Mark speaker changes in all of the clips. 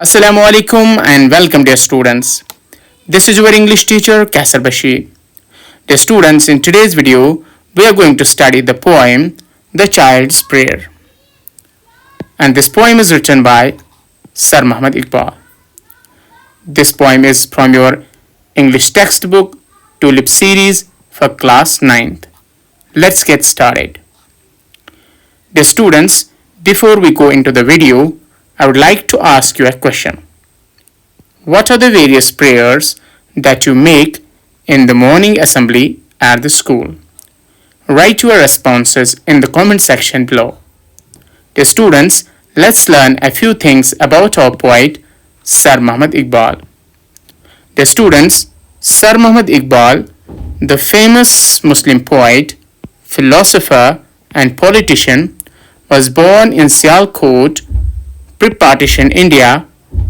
Speaker 1: Assalamu alaikum and welcome, dear students. This is your English teacher Kaisar Bashir. Dear students, in today's video, we are going to study the poem The Child's Prayer. And this poem is written by Sir Muhammad Iqbal. This poem is from your English textbook Tulip series for class 9th. Let's get started. Dear students, before we go into the video, I would like to ask you a question. What are the various prayers that you make in the morning assembly at the school? Write your responses in the comment section below. Dear students, let's learn a few things about our poet Sir Muhammad Iqbal. Dear students, Sir Muhammad Iqbal, the famous Muslim poet, philosopher and politician, was born in Sialkot, pre-partition India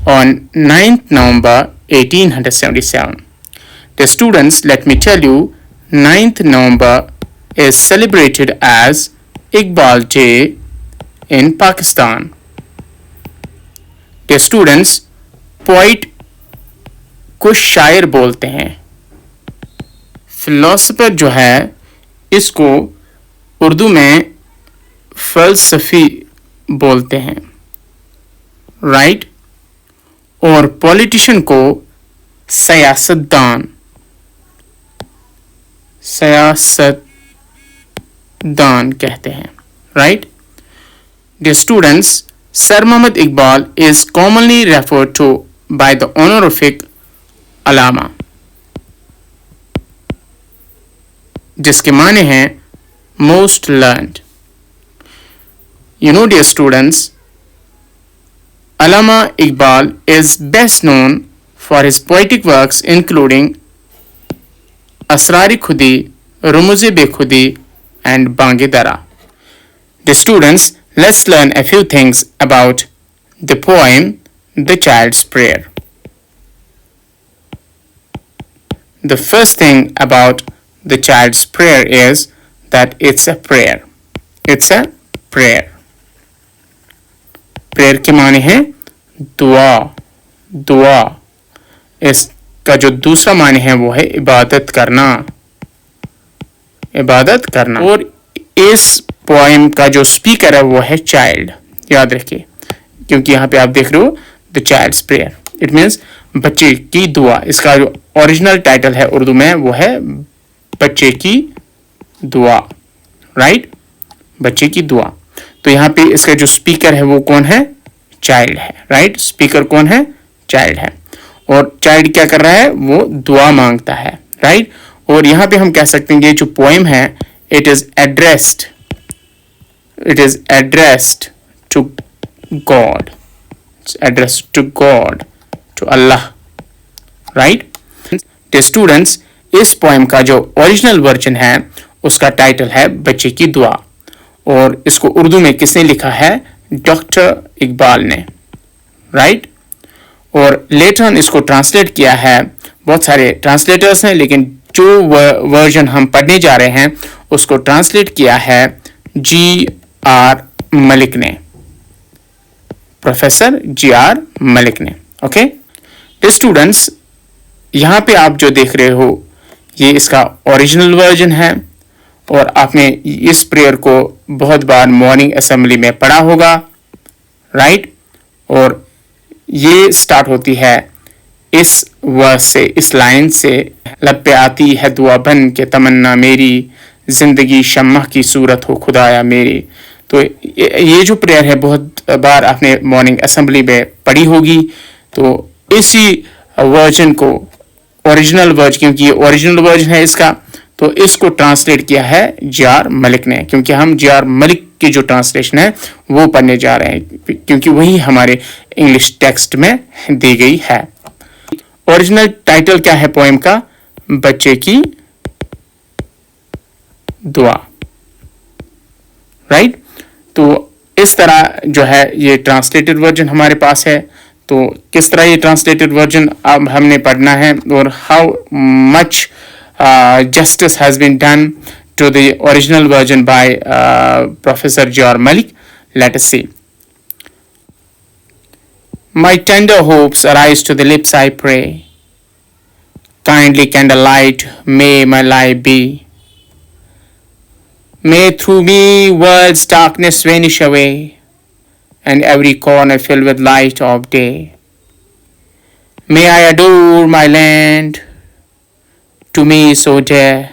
Speaker 1: on 9th November 1877. The students, let me tell you, 9th November is celebrated as Iqbal Day in Pakistan. The students, poet को शायर बोलते हैं. Philosopher जो है इसको उर्दू में फलसफी बोलते हैं, राइट? और पॉलिटिशियन को सियासतदान कहते हैं, right? Dear students, Sir Muhammad Iqbal is commonly referred to by the honorific अलामा, जिसके माने हैं most learned. You know, dear students, Allama Iqbal is best known for his poetic works including Asrar-e Khudi, Rumuz-e Bekhudi and Bang-e Dara. The students, let's learn a few things about the poem The Child's Prayer. The first thing about the child's prayer is that it's a prayer. It's a prayer. Prayer के माने हैं दुआ. दुआ इसका जो दूसरा माने है वो है इबादत करना. इबादत करना. और इस पोएम का जो स्पीकर है वो है चाइल्ड. याद रखिए, क्योंकि यहाँ पे आप देख रहे हो the child's prayer. It means बच्चे की दुआ. इसका जो ओरिजिनल टाइटल है उर्दू में वो है बच्चे की दुआ, राइट? बच्चे की दुआ. तो यहाँ पे इसका जो स्पीकर है वो कौन है? चाइल्ड है, राइट? स्पीकर कौन है? चाइल्ड है. और चाइल्ड क्या कर रहा है? वो दुआ मांगता है, राइट? और यहाँ पे हम कह सकते हैं ये जो पोएम है it is addressed to God. It's addressed to God, to Allah, right? तो स्टूडेंट्स, इस पोएम का जो ओरिजिनल वर्जन है उसका टाइटल है बच्चे की दुआ. और इसको उर्दू में किसने लिखा है? डॉक्टर इकबाल ने, राइट? और लेटर ऑन इसको ट्रांसलेट किया है, बहुत सारे ट्रांसलेटर्स हैं, लेकिन जो वर्जन हम पढ़ने जा रहे हैं उसको ट्रांसलेट किया है G.R. मलिक ने, प्रोफेसर G.R. मलिक ने. ओके स्टूडेंट्स, यहाँ पे आप जो देख रहे हो ये इसका ओरिजिनल वर्जन है और आपने इस प्रेयर को बहुत बार मॉर्निंग असेंबली में पढ़ा होगा, राइट? और ये स्टार्ट होती है इस वर्स से, इस लाइन से, लब पे आती है दुआ बन के तमन्ना मेरी, जिंदगी शम्मा की सूरत हो खुदाया मेरी. तो ये जो प्रेयर है बहुत बार आपने मॉर्निंग असेंबली में पढ़ी होगी. तो इसी वर्जन को ओरिजिनल वर्जन, क्योंकि ये ओरिजिनल वर्जन है इसका, तो इसको ट्रांसलेट किया है G.R. मलिक ने. क्योंकि हम G.R. मलिक की जो ट्रांसलेशन है वो पढ़ने जा रहे हैं, क्योंकि वही हमारे इंग्लिश टेक्स्ट में दी गई है. ओरिजिनल टाइटल क्या है पोएम का? बच्चे की दुआ, राइट? तो इस तरह जो है ये ट्रांसलेटेड वर्जन हमारे पास है. तो किस तरह ये ट्रांसलेटेड वर्जन अब हमने पढ़ना है और how much justice has been done to the original version by Professor G.R. Malik. Let us see. My tender hopes arise to the lips I pray. Kindly candlelight may my life be. May through me world's darkness vanish away, and every corner fill with light of day. May I adore my land, to me so dear,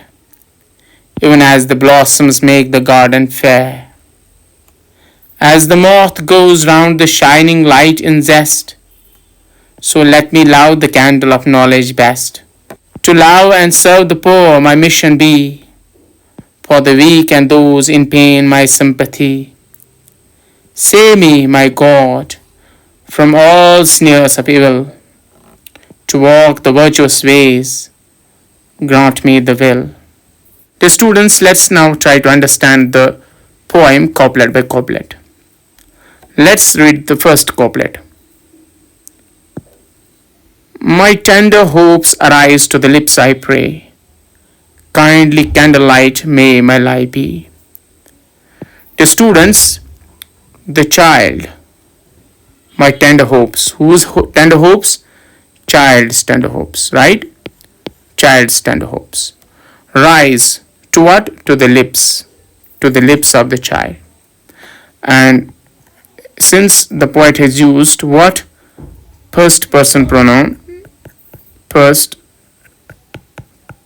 Speaker 1: even as the blossoms make the garden fair. As the moth goes round the shining light in zest, so let me love the candle of knowledge best. To love and serve the poor my mission be, for the weak and those in pain my sympathy. Save me, my God, from all snares of evil, to walk the virtuous ways, grant me the will. Dear students, let's now try to understand the poem couplet by couplet. Let's read the first couplet. My tender hopes arise to the lips I pray. Kindly candlelight may my life be. The students, the child, my tender hopes. Whose tender hopes? Child's tender hopes, right? Child's tender hopes. Rise to what? To the lips of the child. And since the poet has used what? First person pronoun. First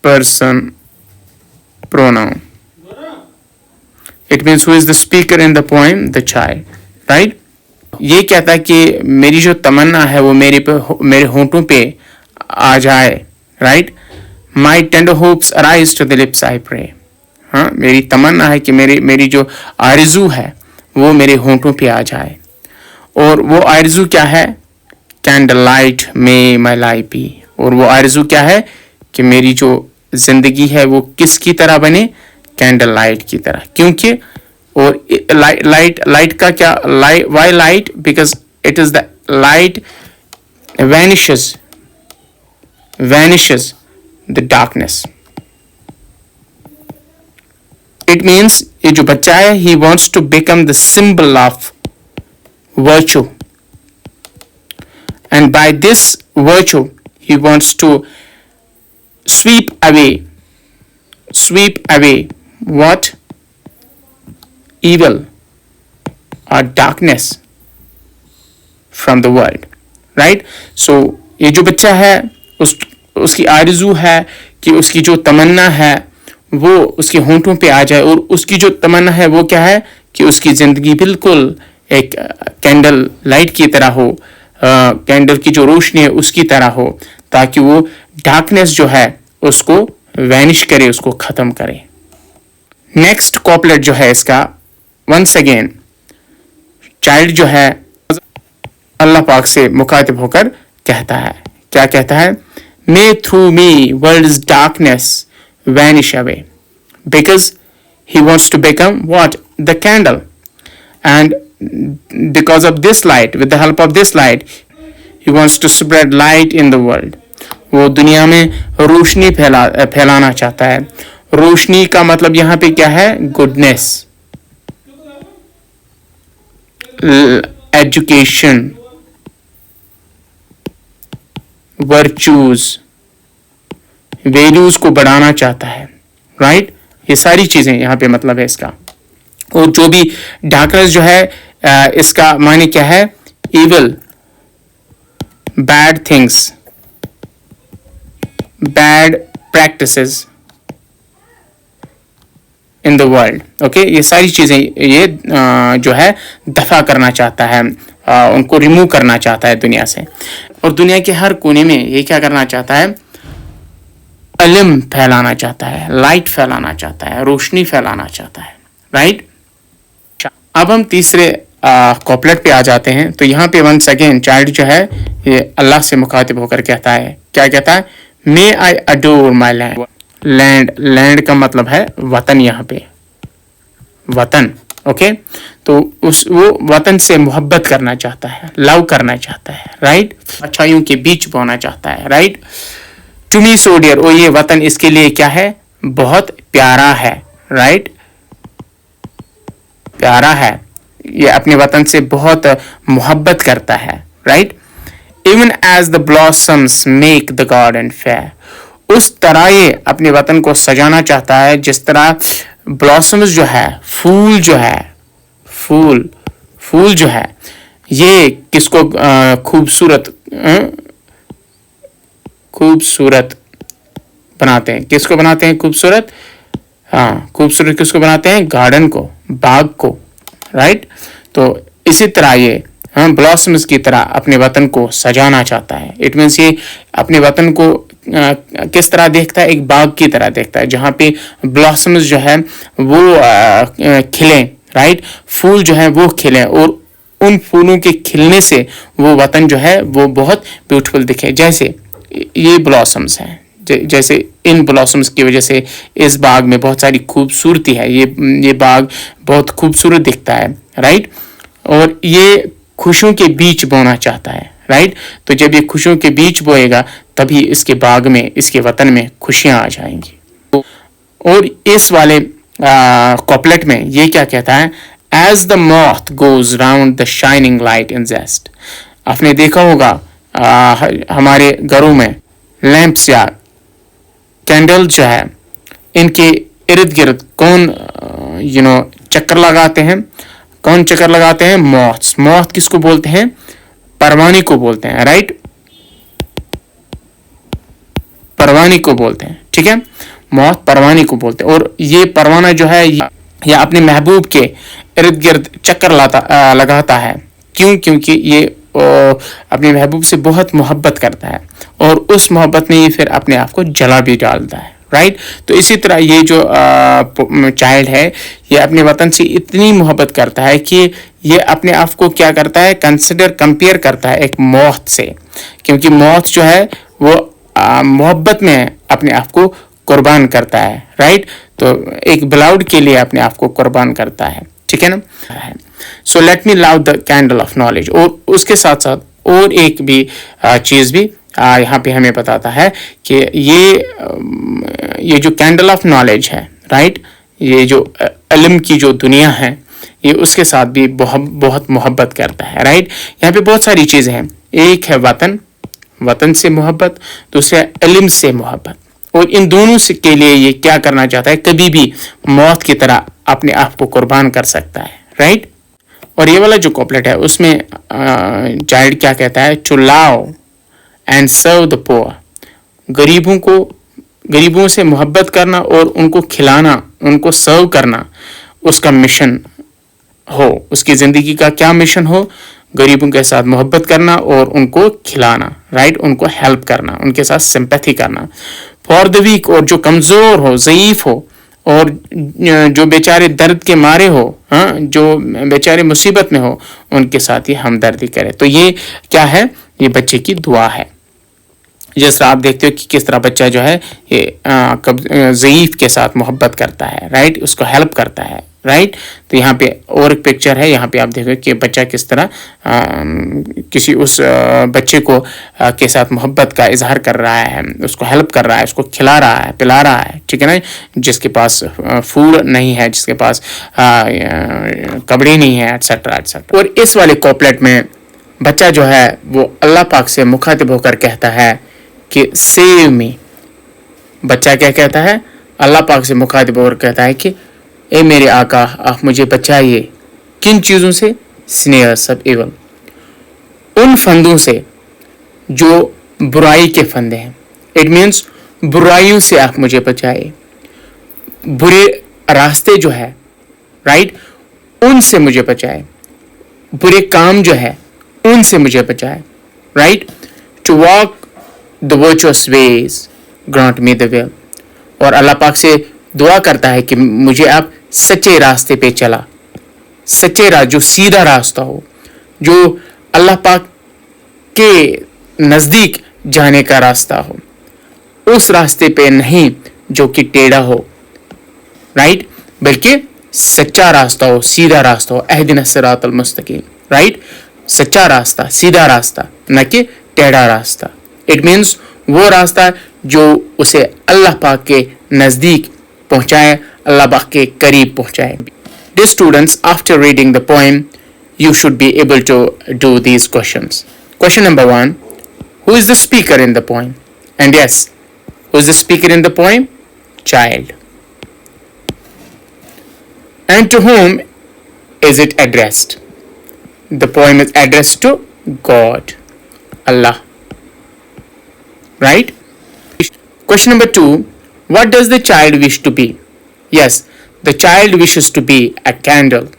Speaker 1: person pronoun. It means who is the speaker in the poem? The child, right? ये कहता है कि मेरी जो तमन्ना है वो मेरे होंठों पे आ जाए, right? My tender hopes arise to the lips I pray. हाँ, मेरी तमन्ना है कि मेरी जो आरज़ू है वो मेरे होंठों पे आ जाए. और वो आरज़ू क्या है? Candle light may my life be. और वो आरज़ू क्या है कि मेरी जो जिंदगी है वो किसकी तरह बने? कैंडल लाइट की तरह. क्योंकि और लाइट का क्या? Why light? Because it is the light vanishes the darkness. It means ये जो बच्चा है he wants to become the symbol of virtue, and by this virtue he wants to sweep away what? Evil or darkness from the world, right? So ये जो बच्चा है उसकी आरज़ू है कि उसकी जो तमन्ना है वो उसके होंठों पे आ जाए. और उसकी जो तमन्ना है वो क्या है कि उसकी ज़िंदगी बिल्कुल एक कैंडल लाइट की तरह हो, कैंडल की जो रोशनी है उसकी तरह हो, ताकि वो डार्कनेस जो है उसको वैनिश करे, उसको ख़त्म करे. नेक्स्ट कॉपलेट जो है इसका, वंस अगेन चाइल्ड जो है अल्लाह पाक से मुखातिब होकर कहता है. क्या कहता है? May through me world's darkness vanish away, because he wants to become what? The candle. And because of this light, with the help of this light, he wants to spread light in the world. वो दुनिया में रोशनी फैलाना चाहता है. रोशनी का मतलब यहाँ पे क्या है? गुडनेस, एजुकेशन, वर्च्यूज, वैल्यूज को बढ़ाना चाहता है, राइट? ये सारी चीजें यहाँ पे मतलब है इसका. और जो भी डार्कनेस जो है इसका माने क्या है? Evil, bad things, bad practices in the world. Okay, ये सारी चीजें ये जो है दफा करना चाहता है, उनको रिमूव करना चाहता है दुनिया से. और दुनिया के हर कोने में ये क्या करना चाहता है? इल्म फैलाना चाहता है, लाइट फैलाना चाहता है, रोशनी फैलाना चाहता है, राइट? अब हम तीसरे कॉपलेट पे आ जाते हैं. तो यहाँ पे वंस अगेन चाइल्ड जो है ये अल्लाह से मुखातिब होकर कहता है. क्या कहता है? May I adore my land. Land का मतलब है वतन, यहाँ पे वतन. ओके, तो वो वतन से मोहब्बत करना चाहता है, लव करना चाहता है, राइट? अच्छाइयों के बीच बोना चाहता है, right? To me so dear. और ये वतन इसके लिए क्या है? बहुत प्यारा है, राइट? प्यारा है, ये अपने वतन से बहुत मोहब्बत करता है, right? even as the blossoms make the garden fair. उस तरह ये अपने वतन को सजाना चाहता है जिस तरह ब्लॉसम्स जो है, फूल जो है, फूल जो है, ये किसको खूबसूरत बनाते हैं. किसको बनाते हैं खूबसूरत? खूबसूरत किसको बनाते हैं? गार्डन को, बाग को, राइट. तो इसी तरह ये ब्लॉसम्स की तरह अपने वतन को सजाना चाहता है. इट मीन्स ये अपने वतन को किस तरह देखता है? एक बाग की तरह देखता है जहाँ पे ब्लॉसम्स जो है वो खिलें, राइट. फूल जो है वो खिलें और उन फूलों के खिलने से वो वतन जो है वो बहुत ब्यूटीफुल दिखे. जैसे ये ब्लॉसम्स हैं, जैसे इन ब्लॉसम्स की वजह से इस बाग में बहुत सारी खूबसूरती है. ये बाग बहुत खूबसूरत दिखता है, राइट. और ये खुशियों के बीच बोना चाहता है, राइट. तो जब ये खुशियों के बीच बोएगा तभी इसके बाग में, इसके वतन में खुशियां आ जाएंगी. और इस वाले कॉपलेट में ये क्या कहता है? As the moth goes round the shining light in zest. आपने देखा होगा हमारे घरों में लैंप्स या कैंडल जो है, इनके इर्द गिर्द कौन चक्कर लगाते हैं? कौन चक्कर लगाते हैं? मॉथ्स. मॉथ किसको बोलते हैं? परवानी को बोलते हैं, राइट. परवानी को बोलते हैं, ठीक है. मॉथ परवानी को बोलते हैं. और ये परवाना जो है या अपने महबूब के इर्द गिर्द चक्कर लगाता है. क्यों? क्योंकि ये अपने महबूब से बहुत मोहब्बत करता है और उस मोहब्बत में ये फिर अपने आप को जला भी डालता है, राइट. तो इसी तरह ये जो चाइल्ड है ये अपने वतन से इतनी मोहब्बत करता है कि ये अपने आप को क्या करता है? कंपेयर करता है एक मौत से, क्योंकि मौत जो है वो मोहब्बत में अपने आप को कुर्बान करता है, राइट. तो एक बिलाउड के लिए अपने आप को कुर्बान करता है, ठीक है ना. So let me love the candle of knowledge. और उसके साथ साथ और एक भी चीज़ भी यहाँ पे हमें बताता है कि ये जो कैंडल ऑफ नॉलेज है, राइट, ये जो इल्म की जो दुनिया है ये उसके साथ भी बहुत मोहब्बत करता है, राइट. यहाँ पे बहुत सारी चीज़ें हैं. एक है वतन से मोहब्बत, दूसरा इल्म से मोहब्बत. और इन दोनों से के लिए ये क्या करना चाहता है? कभी भी मौत की तरह अपने आप को कुर्बान कर सकता है, राइट. और ये वाला जो कॉपलेट है उसमें चाइल्ड क्या कहता है? To love and serve the poor. गरीबों से मोहब्बत करना और उनको खिलाना, उनको सर्व करना उसका मिशन हो. उसकी ज़िंदगी का क्या मिशन हो? गरीबों के साथ मोहब्बत करना और उनको खिलाना, राइट. उनको हेल्प करना, उनके साथ सिंपैथी करना. फॉर द वीक, और जो कमज़ोर हो, ज़ईफ़ हो और जो बेचारे दर्द के मारे हो, जो बेचारे मुसीबत में हो, उनके साथ ही हमदर्दी करे. तो ये क्या है? ये बच्चे की दुआ है. जिस तरह आप देखते हो कि किस तरह बच्चा जो है ये ज़ईफ़ के साथ मोहब्बत करता है, राइट, उसको हेल्प करता है, राइट. तो यहाँ पे और एक पिक्चर है. यहाँ पे आप देखो कि बच्चा किस तरह किसी उस बच्चे को के साथ मोहब्बत का इजहार कर रहा है, उसको हेल्प कर रहा है, उसको खिला रहा है, पिला रहा है, ठीक है ना. जिसके पास फूड नहीं है, जिसके पास कपड़े नहीं है, एटसेट्रा एटसेट्रा. और इस वाले कॉपलेट में बच्चा जो है वो अल्लाह पाक से मुखातिब होकर कहता है कि सेव मी. बच्चा क्या कहता है? अल्लाह पाक से मुखातिब होकर कहता है कि ए मेरे आका, आप मुझे बचाइए. किन चीज़ों से? Snares of evil. उन फंदों से जो बुराई के फंदे हैं. इट मीन्स बुराइयों से आप मुझे बचाइए. बुरे रास्ते जो है, राइट, उनसे मुझे बचाए. बुरे काम जो है उनसे मुझे बचाए, right. To walk the virtuous ways grant me the will. और अल्लाह पाक से दुआ करता है कि मुझे आप सच्चे रास्ते पे चला. सच्चे जो सीधा रास्ता हो, जो अल्लाह पाक के नज़दीक जाने का रास्ता हो, उस रास्ते पे नहीं जो कि टेढ़ा हो, राइट, बल्कि सच्चा रास्ता हो, सीधा रास्ता हो. अहदिनस सिरातल मुस्तकीम, राइट. सच्चा रास्ता, सीधा रास्ता, न कि टेढ़ा रास्ता. इट मीन्स वो रास्ता जो उसे अल्लाह पाक के नज़दीक पहुँचाए, अल्लाह पाक के करीब पहुँचाए. Dear students, after reading the poem, you should be able to do these questions. Question number 1. Who is the speaker in the poem? And yes, who is the speaker in the poem? Child. And to whom is it addressed? The poem is addressed to God, Allah. Right? Question number 2. What does the child wish to be? Yes, the child wishes to be a candle.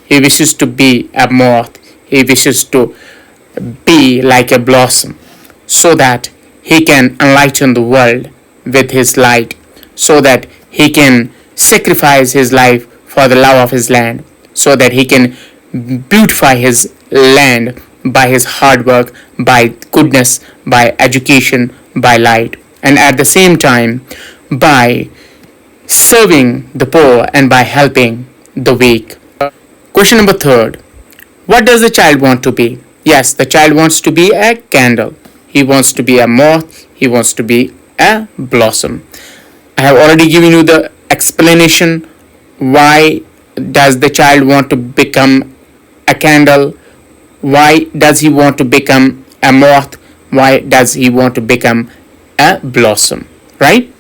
Speaker 1: He wishes to be a moth. He wishes to be like a blossom, so that he can enlighten the world with his light, so that he can sacrifice his life for the love of his land, so that he can beautify his land by his hard work, by goodness, by education, by light, and at the same time by serving the poor and by helping the weak. Question number 3. What does the child want to be? Yes, the child wants to be a candle. He wants to be a moth. He wants to be a blossom. I have already given you the explanation. Why does the child want to become a candle? Why does he want to become a moth? Why does he want to become a blossom? Right?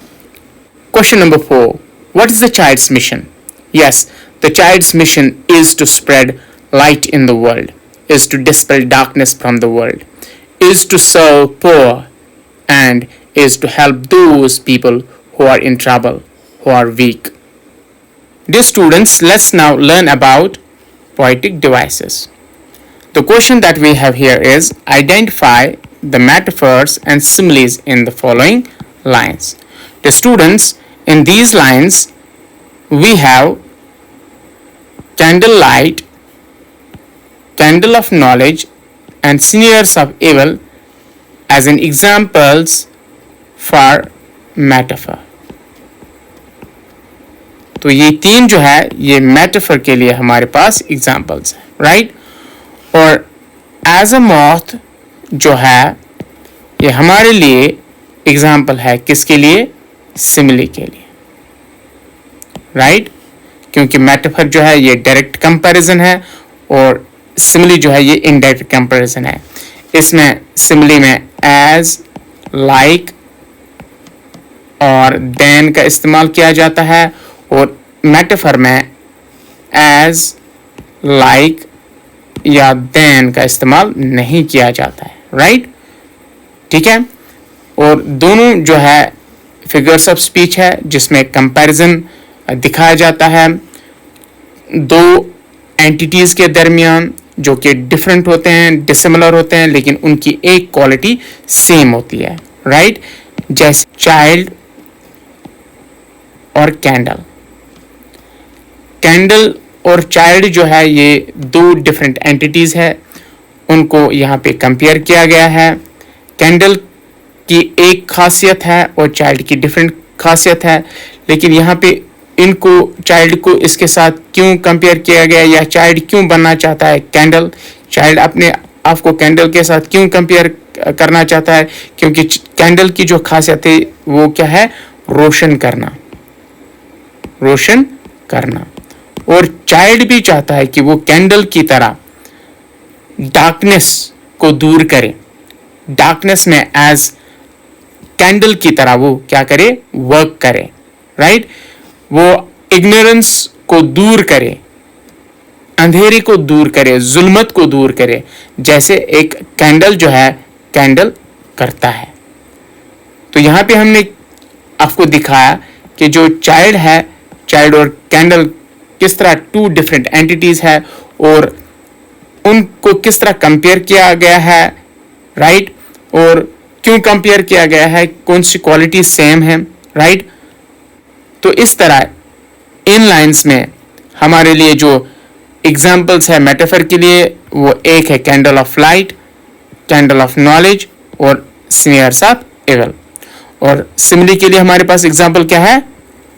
Speaker 1: Question number 4. What is the child's mission? Yes, the child's mission is to spread light in the world, is to dispel darkness from the world, is to serve poor, and is to help those people who are in trouble, who are weak. Dear students, let's now learn about poetic devices. The question that we have here is identify the metaphors and similes in the following lines. The students, in these lines, we have candlelight, candle of knowledge, and sneers of evil as an examples for metaphor. तो ये तीन जो है ये metaphor के लिए हमारे पास examples हैं, राइट? और एज अ मॉथ जो है ये हमारे लिए एग्जाम्पल है, किसके लिए? सिमिली के लिए, राइट? क्योंकि मेटाफर जो है ये डायरेक्ट कंपैरिजन है और सिमिली जो है ये इनडायरेक्ट कंपैरिजन है. इसमें सिमिली में एज, लाइक और देन का इस्तेमाल किया जाता है और मेटाफर में एज, लाइक या देन का इस्तेमाल नहीं किया जाता है, राइट? ठीक है. और दोनों जो है फिगर्स ऑफ स्पीच है जिसमें कंपैरिजन दिखाया जाता है दो एंटिटीज के दरमियान जो कि डिफरेंट होते हैं, डिसिमिलर होते हैं, लेकिन उनकी एक क्वालिटी सेम होती है, राइट? जैसे चाइल्ड और कैंडल. कैंडल और चाइल्ड जो है ये दो डिफरेंट एंटिटीज है, उनको यहाँ पे कंपेयर किया गया है. कैंडल की एक खासियत है और चाइल्ड की डिफरेंट खासियत है, लेकिन यहाँ पे इनको चाइल्ड को इसके साथ क्यों कंपेयर किया गया या चाइल्ड क्यों बनना चाहता है कैंडल? चाइल्ड अपने आप को कैंडल के साथ क्यों कंपेयर करना चाहता है? क्योंकि कैंडल की जो खासियत है वो क्या है? रोशन करना, रोशन करना. और चाइल्ड भी चाहता है कि वो कैंडल की तरह डार्कनेस को दूर करे, डार्कनेस में एज कैंडल की तरह वो क्या करे? वर्क करे, राइट? वो इग्नोरेंस को दूर करे, अंधेरे को दूर करे, जुल्मत को दूर करे, जैसे एक कैंडल जो है कैंडल करता है. तो यहाँ पे हमने आपको दिखाया कि जो चाइल्ड है, चाइल्ड और कैंडल किस तरह टू डिफरेंट एंटिटीज है और उनको किस तरह कंपेयर किया गया है, राइट? और क्यों कंपेयर किया गया है, कौन सी क्वालिटी सेम है, राइट? तो इस तरह इन लाइंस में हमारे लिए जो एग्जाम्पल्स है मेटाफर के लिए वो एक है candle of light, candle of knowledge और स्नेयर्स ऑफ एविल. और सिमिली के लिए हमारे पास एग्जाम्पल क्या है?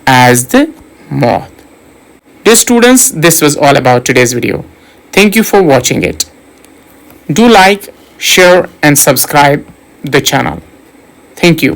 Speaker 1: As the moth. Dear students, this was all about today's video. Thank you for watching it. Do like, share and subscribe the channel. Thank you.